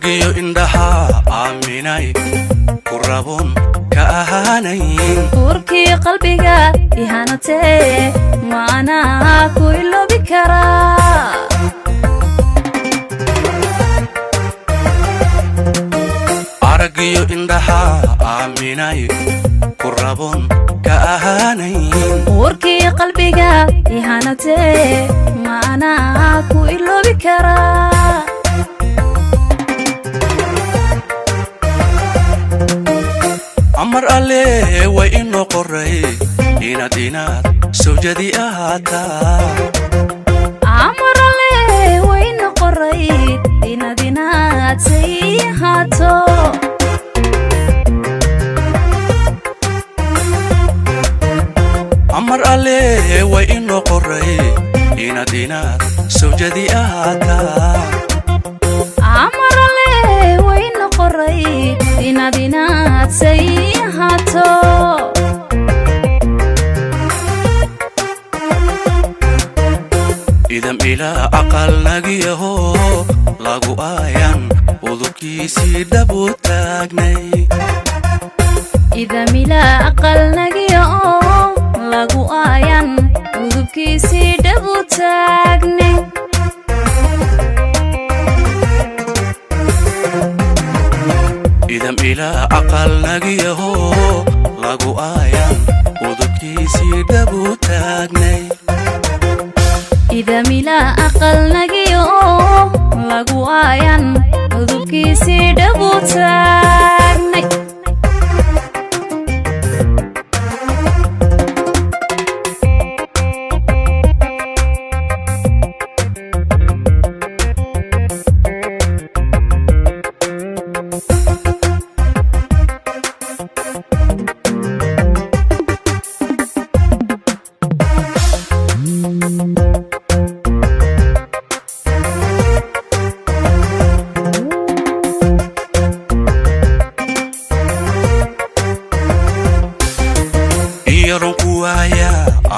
aragiyo indhaha aaminay ku rabon ka ahaanayn urkii qalbiga ihanatee maana ku iloobi karaa aragiyo indhaha aaminay ku rabon ka ahaanayn urkii qalbiga ihanatee maana ku iloobi karaa amar alle way inoo qoray inaad sawjadi ahaataa amar alle way inoo qoray inaad say ahaato amar alle way inoo qoray inaad sawjadi ahaataa amar alle way inoo qoray inaad say ahaato idam ilaa aqal nagiyaho lagu aayan udubkiisii dhabu taagnay idam ilaa aqal nagiyaho lagu aayan udubkiisii dhabu taagnay idam ilaa aqal nagiyaho lagu aayan udubkiisii dhabu taagnay idam ilaa aqal nagiyaho lagu aayan udubkiisii dhabu taagnay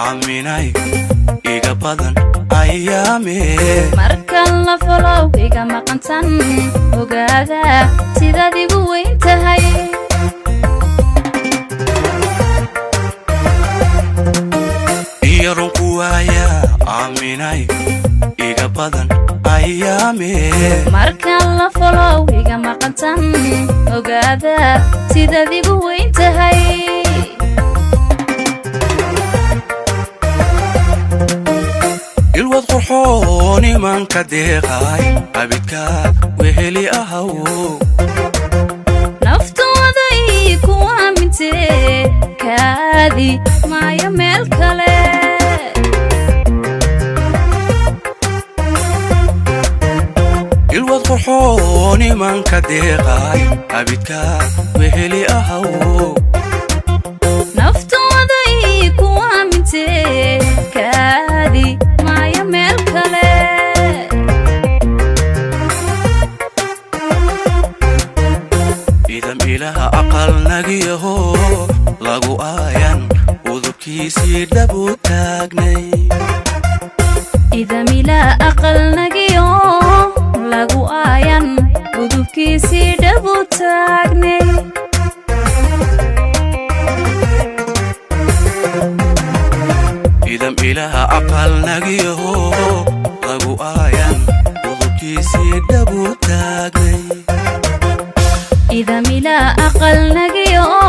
aaminay iga badan ayaame markan la folow iga maqantan ogaada sidaad igu weyn tahay yarunku waaya aaminay iga badan ayaame markan la folow iga maqantan ogaada sidaad igu weyn tahay ilwad qurxoon imanka deeqay abidkaad weheli ahaw naftooday ku aamintee kaadi maayo meel kale ilwad qurxoon imanka deeqay abidkaad weheli ahaw naftooday ku aamintee kaadi maayo meel kale idam ilaha aqal nagiyaho lagu aayan udubkiisii dhabu taagnay idam ilaa aqal nagiyaho lagu aayan udubkiisii dhabu taagnay idam ilaha aqal nagiyaho lagu aayan udubkiisii dhabu taagnay idam ilaa aqal nagiyaho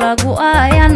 lagu aayan